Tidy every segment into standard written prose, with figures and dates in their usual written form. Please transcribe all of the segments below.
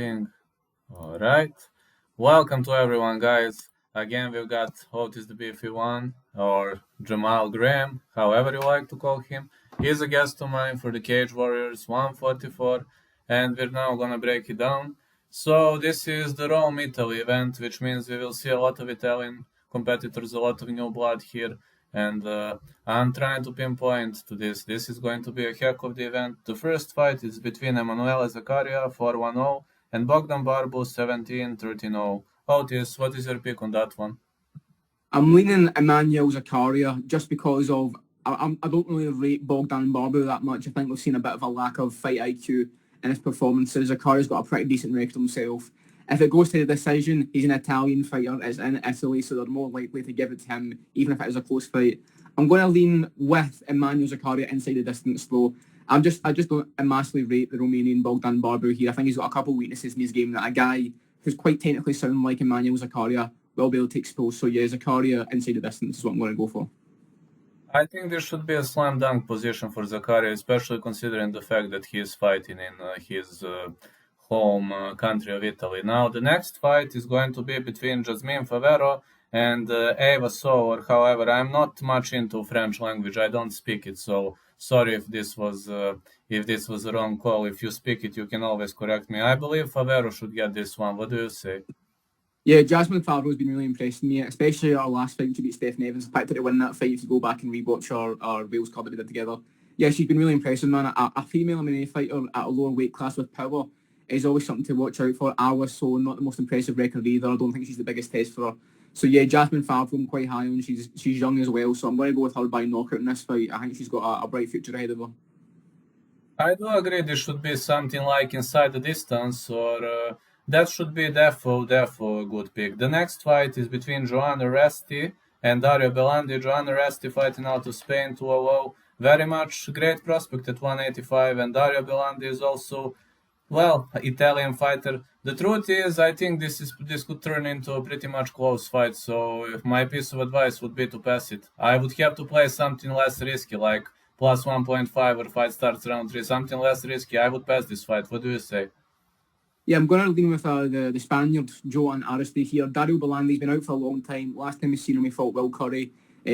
All right. Welcome to everyone, guys. Again, we've got Otis the Beefy One, or Jamal Graham, however you like to call him. He's a guest of mine for the Cage Warriors 144, and we're now gonna break it down. So this is the Rome Italy event, which means we will see a lot of Italian competitors, a lot of new blood here, and I'm trying to pinpoint to this. This is going to be a heck of the event. The first fight is between Emanuele Zaccaria 4-1-0 and Bogdan Barbu 17-13-0. Otis, what is your pick on that one? I'm leaning Emanuele Zaccaria just because of I don't really rate Bogdan Barbu that much. I think we've seen a bit of a lack of fight IQ in his performances. Zacaria's got a pretty decent record himself. If it goes to the decision, he's an Italian fighter. It's in Italy, so they're more likely to give it to him, even if it is a close fight. I'm going to lean with Emanuele Zaccaria inside the distance, though. I just don't massively rate the Romanian Bogdan Barbu here. I think he's got a couple of weaknesses in his game that a guy who's quite technically sound like Emanuele Zaccaria will be able to expose. So yeah, Zaccaria inside the distance is what I'm going to go for. I think there should be a slam dunk position for Zaccaria, especially considering the fact that he is fighting in his home country of Italy. Now, the next fight is going to be between Jasmine Favero and Eva Sower. However, I'm not much into French language. I don't speak it, so sorry if this was a wrong call. If you speak it, you can always correct me. I believe Favero should get this one. What do you say? Yeah, Jasmine Favero's been really impressing me, especially our last fight when she beat Stephen Evans. The fact that to win that fight, if you go back and rewatch our Wales card that we did together. Yeah, she's been really impressive, man. A female MMA fighter at a lower weight class with power is always something to watch out for. Alice, so not the most impressive record either. I don't think she's the biggest test for her. So yeah, Jasmine Favero, I'm quite high on. She's young as well, so I'm going to go with her by knockout in this fight. I think she's got a bright future ahead of her. I do agree there should be something like inside the distance, or that should be defo a good pick. The next fight is between Joanna Resti and Dario Belandi. Joanna Resti fighting out of Spain 2-0. Very much great prospect at 185, and Dario Belandi is also, well, Italian fighter. The truth is, I think this could turn into a pretty much close fight, so my piece of advice would be to pass it. I would have to play something less risky, like plus 1.5 or fight starts round 3, something less risky. I would pass this fight. What do you say? Yeah, I'm going to lean with the Spaniard, Joan Aristide here. Dario Belandi's been out for a long time. Last time we seen him, he fought Will Curry.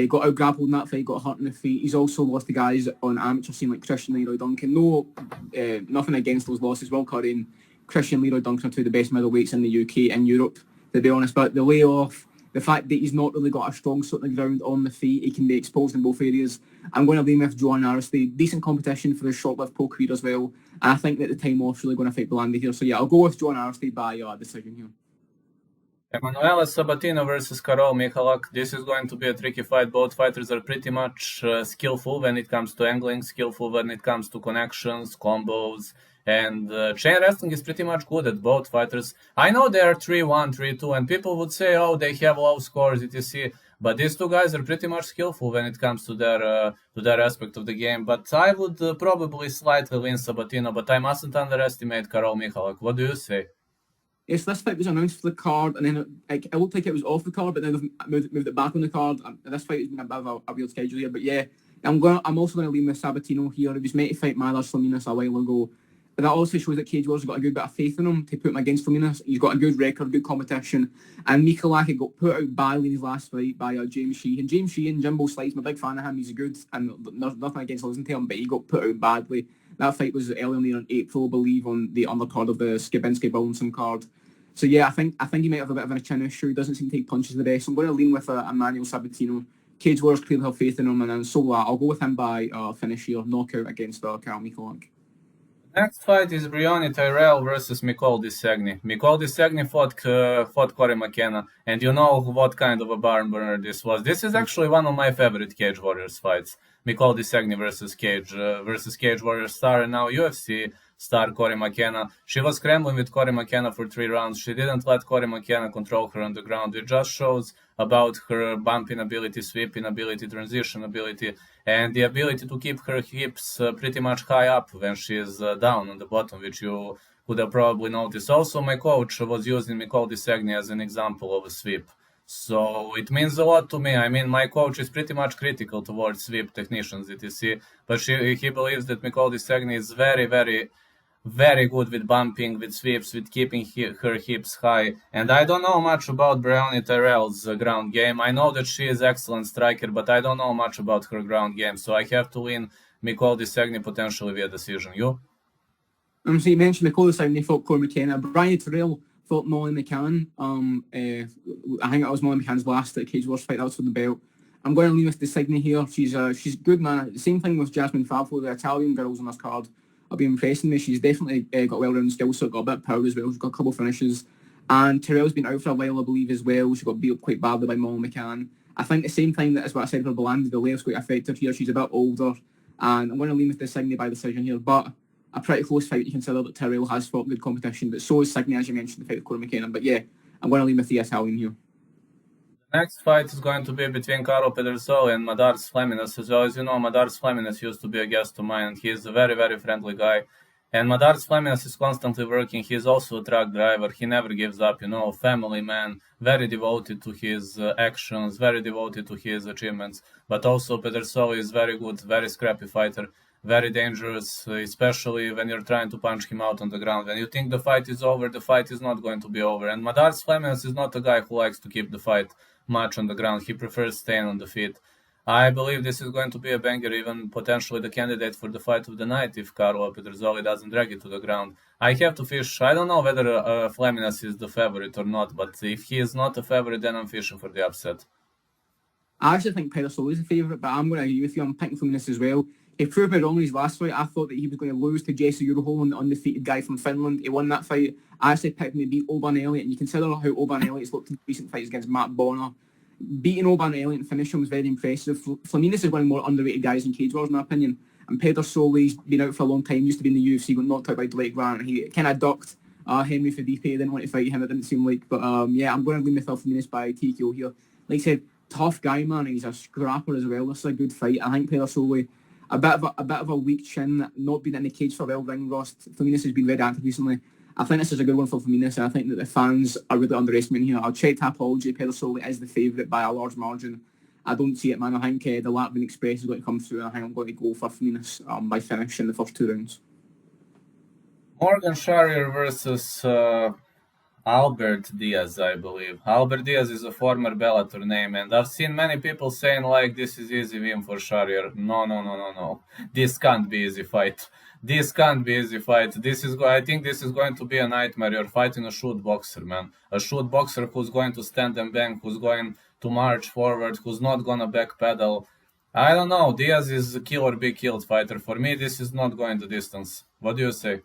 Got out grappled in that fight, got hurt in the feet. He's also lost to guys on amateur scene like Christian Leroy Duncan. Nothing against those losses. Will Curry and Christian Leroy Duncan are two of the best middleweights in the UK and Europe, to be honest. But the layoff, the fact that he's not really got a strong foot on the ground on the feet, he can be exposed in both areas. I'm going to lean with Joan Aristide. Decent competition for his short-lived pro career as well. And I think that the time off's really going to fight Belandi here. So yeah, I'll go with Joan Aristide by decision here. Emanuele Sabatino versus Karol Michalak. This is going to be a tricky fight. Both fighters are pretty much skillful when it comes to angling, skillful when it comes to connections, combos, and chain wrestling is pretty much good at both fighters. I know they are 3-1, 3-2, and people would say, oh, they have low scores, etc. But these two guys are pretty much skillful when it comes to their aspect of the game. But I would probably slightly lean Sabatino, but I mustn't underestimate Karol Michalak. What do you say? Yes, this fight was announced for the card, and then it looked like it was off the card, but then they've moved it back on the card. This fight has been a bit of a weird schedule here, but yeah, I'm also going to lean with Sabatino here. He was meant to fight Milos Slaminas a while ago, but that also shows that Cage Warriors got a good bit of faith in him to put him against Slaminas. He's got a good record, good competition, and Michalak got put out badly in his last fight by James Sheehan. James Sheehan, Jimbo Slides, I'm a big fan of him. He's good, and there's nothing against losing to him, but he got put out badly. That fight was earlier in April, I believe, on the undercard of the Skibinski-Billinson card. So yeah, I think he might have a bit of a chin issue. He doesn't seem to take punches the best. So I'm going to lean with Emanuele Sabatino. Cage Warriors clearly have faith in him, and then so I'll go with him by finish here, knockout against Karol Michalak. Next fight is Brioni Tyrell versus Nicole Disagne. Nicole Disagne fought Corey McKenna, and you know what kind of a barn burner this was. This is actually one of my favorite Cage Warriors fights. Nicole Disagne versus Cage Warriors star, and now UFC star Corey McKenna. She was scrambling with Corey McKenna for 3 rounds. She didn't let Corey McKenna control her on the ground. It just shows about her bumping ability, sweeping ability, transition ability, and the ability to keep her hips pretty much high up when she is down on the bottom, which you could have probably noticed. Also, my coach was using Nicole Disagne as an example of a sweep. So it means a lot to me. I mean, my coach is pretty much critical towards sweep technicians, etc. But he believes that Nicole Disagne is very, very very good with bumping, with sweeps, with keeping her hips high. And I don't know much about Brioni Tyrell's ground game. I know that she is excellent striker, but I don't know much about her ground game. So I have to win Nicole Disagne potentially via decision. You? So you mentioned Nicole Disagne fought Corey McKenna. Brian Tyrell fought Molly McCann. I think it was Molly McCann's last Cage Wars fight. That was for the belt. I'm going to leave with Disagne here. She's good, man. The same thing with Jasmine Favero, the Italian girls on this card. I'll be impressing me. She's definitely got a well-rounded skill set, got a bit of power as well. She's got a couple of finishes. And Tyrell's been out for a while, I believe, as well. She got beat up quite badly by Molly McCann. I think the same thing that is what I said for Belandi, the layoff's quite affected here. She's a bit older. And I'm going to lean with Disagne by decision here. But a pretty close fight to consider that Tyrell has fought good competition. But so is Disagne, as you mentioned, the fight with Corey McKenna. But yeah, I'm going to lean with the Italian here. Next fight is going to be between Caro Pedersoli and Madars Fleminas. As well as you know, Madars Fleminas used to be a guest of mine, and he is a very, very friendly guy. And Madars Fleminas is constantly working. He is also a truck driver. He never gives up, family man, very devoted to his actions, very devoted to his achievements. But also Pedersoli is very good, very scrappy fighter, very dangerous, especially when you're trying to punch him out on the ground. When you think the fight is over, the fight is not going to be over. And Madars Fleminas is not a guy who likes to keep the fight much on the ground. He prefers staying on the feet. I believe this is going to be a banger, even potentially the candidate for the fight of the night if Caro Pedersoli doesn't drag it to the ground. I have to fish. I don't know whether Fleminas is the favorite or not, but if he is not a favorite, then I'm fishing for the upset. I actually think Pedersoli is the favourite, but I'm going to agree with you. I'm picking Fleminas as well. He proved me wrong in his last fight. I thought that he was going to lose to Jesse Eurohol, the undefeated guy from Finland. He won that fight. I actually picked him to beat Oban Elliott, and you consider how Oban Elliott's looked in recent fights against Matt Bonner. Beating Oban Elliott and finishing was very impressive. Fleminas is one of the more underrated guys in Cage Wars, in my opinion. And Pedersoli's been out for a long time, used to be in the UFC, got knocked out by Blake Grant. He kind of ducked Henry Fadipe. Didn't want to fight him, it didn't seem like. But yeah, I'm going to lean with Fleminas by TKO here. Like I said, tough guy, man. He's a scrapper as well. This is a good fight. I think Pedersoli, a bit of a weak chin, not been in the cage for a while, ring rust. Fleminas has been very active recently. I think this is a good one for Fleminas, and I think that the fans are really underestimating here. I'll check Tapology. Pedersoli is the favourite by a large margin. I don't see it, man. I think the Latvian Express is going to come through, and I think I'm going to go for Fleminas by finish in the first 2 rounds. Morgan Sharier versus Albert Diaz, I believe. Albert Diaz is a former Bellator name, and I've seen many people saying, this is easy win for Sharier. No. This can't be easy fight. This can't be easy fight. I think this is going to be a nightmare. You're fighting a shoot boxer, man. A shoot boxer who's going to stand and bang, who's going to march forward, who's not gonna backpedal. I don't know. Diaz is a kill or be killed fighter. For me, this is not going the distance. What do you say?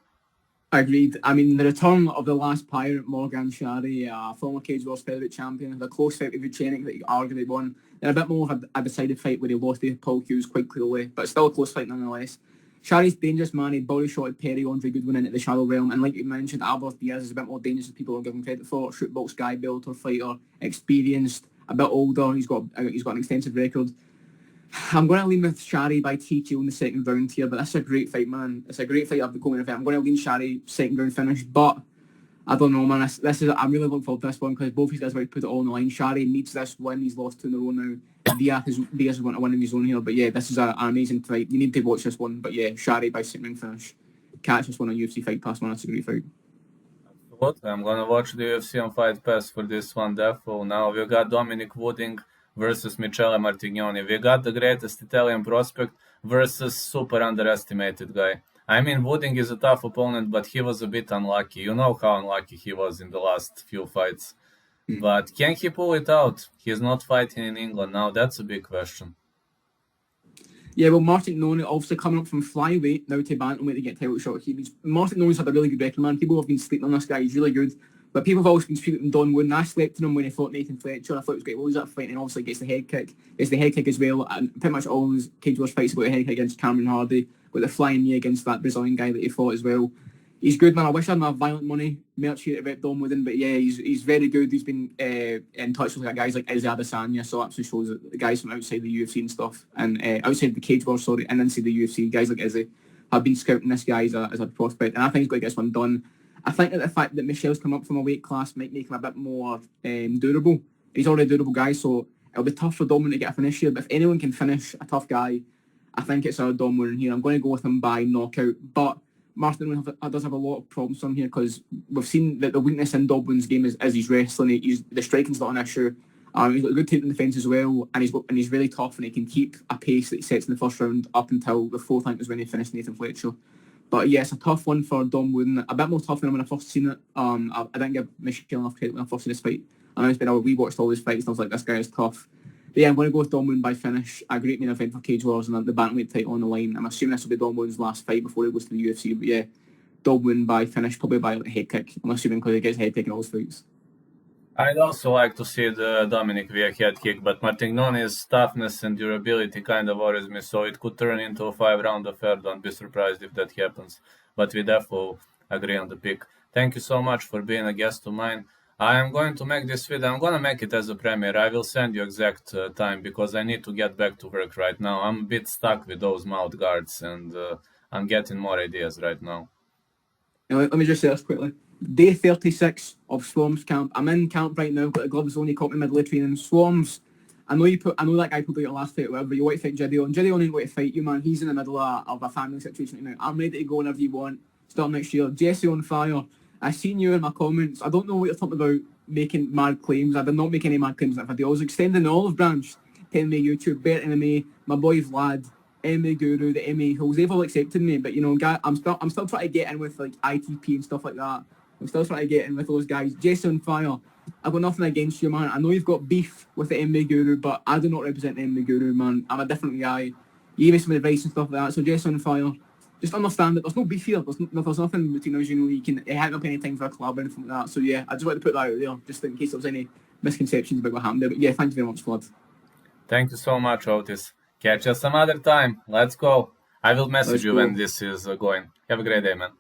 Agreed. I mean, the return of the last pirate, Morgan Sharier, former Cage Wars featherweight champion, the close fight with Vucenic that he arguably won. Then a bit more of a decided fight where he lost to Paul Hughes quite clearly, but still a close fight nonetheless. Shari's dangerous, man. He body shotted Perry Andre Goodwin into the shadow realm, and like you mentioned, Albert Diaz is a bit more dangerous than people are giving credit for. Shootbox guy, Bellator fighter, experienced, a bit older. He's got an extensive record. I'm going to lean with Shari by TKO in the second round here, but that's a great fight, man. It's a great fight of the co-main event. I'm going to lean Shari second round finish, but I don't know, man. I'm really looking forward to this one because both these guys are about to put it all on the line. Shari needs this win. He's lost 2 in a row now. Diaz is going to win in his own here, but yeah, this is an amazing fight. You need to watch this one, but yeah, Shari by second round finish. Catch this one on UFC Fight Pass, man. That's a great fight. Absolutely. I'm going to watch the UFC on Fight Pass for this one, definitely. Now we got Dominic Wooding versus Michele Martignoni. We got the greatest Italian prospect versus super underestimated guy. I mean, Wooding is a tough opponent, but he was a bit unlucky. You know how unlucky he was in the last few fights. But can he pull it out? He's not fighting in England now. That's a big question. Yeah, well, Martignoni obviously coming up from flyweight now to bantamweight to get title shot. Martignoni's had a really good record, man. People have been sleeping on this guy. He's really good. But people have always been speaking Don Wooden. I slept on him when he fought Nathan Fletcher. I thought it was great. Well, he's that fight, and obviously gets the head kick. Gets the head kick as well. And pretty much all his Cage Wars fights got a head kick against Cameron Hardy. Got the flying knee against that Brazilian guy that he fought as well. He's good, man. I wish I had my Violent Money merch here about Don Wooden, but yeah, he's very good. He's been in touch with guys like Disagne, so absolutely shows that the guys from outside the UFC and stuff, and outside the Cage Wars, and inside the UFC, guys like Izzy have been scouting this guy as a prospect, and I think he's going to get this one done. I think that the fact that Michelle's come up from a weight class might make him a bit more durable. He's already a durable guy, so it'll be tough for Dominic to get a finish here, but if anyone can finish a tough guy, I think it's Dom Wooden here. I'm going to go with him by knockout, but Martin does have a lot of problems on here because we've seen that the weakness in Doblin's game is his wrestling. The striking's not an issue. He's got a good tape in defence as well, and he's really tough, and he can keep a pace that he sets in the first round up until the fourth, I think, was when he finished Nathan Fletcher. But yeah, it's a tough one for Dom Wooden. A bit more tough than when I first seen it. I didn't give Michelle enough credit when I first seen this fight. I know it's been we watched all his fights and I was like, this guy is tough. But yeah, I'm going to go with Dom Wooden by finish. A great main event for Cage Wars and the bantamweight title on the line. I'm assuming this will be Dom Wooden's last fight before he goes to the UFC. But yeah, Dom Wooden by finish, probably by a head kick. I'm assuming because he gets head kick in all his fights. I'd also like to see the Dominic via head kick, but Martignoni's toughness and durability kind of worries me, so it could turn into a 5-round affair. Don't be surprised if that happens. But we definitely agree on the pick. Thank you so much for being a guest of mine. I am going to make this video. I'm going to make it as a premiere. I will send you exact time because I need to get back to work right now. I'm a bit stuck with those mouth guards and I'm getting more ideas right now. Let me just say this quickly. Day 36 of Swarm's camp. I'm in camp right now, got the gloves on, you caught me midway training. Swarms, I know that guy put out your last fight or whatever, you want to fight Gideon. Gideon ain't want to fight you, man. He's in the middle of a family situation right now. I'm ready to go whenever you want. Start next year. Jesse on fire. I seen you in my comments. I don't know what you're talking about making mad claims. I did not make any mad claims in that video. I was extending the olive branch, telling me YouTube, better MMA, my boy Vlad, MMA Guru, the MMA who's ever accepted me. But you know, I'm still trying to get in with like ITP and stuff like that. I'm still trying to get in with those guys. Jesse on fire. I've got nothing against you, man. I know you've got beef with the MMA Guru, but I do not represent the MMA Guru, man. I'm a different guy. You gave me some advice and stuff like that. So Jesse on fire. Just understand that there's no beef here. There's nothing between us, you know. It hadn't up any time for a collab or anything like that. So yeah, I just wanted to put that out there, just in case there was any misconceptions about what happened there. But yeah, thank you very much, Vlad. Thank you so much, Otis. Catch us some other time. Let's go. I will message you when this is going. Have a great day, man.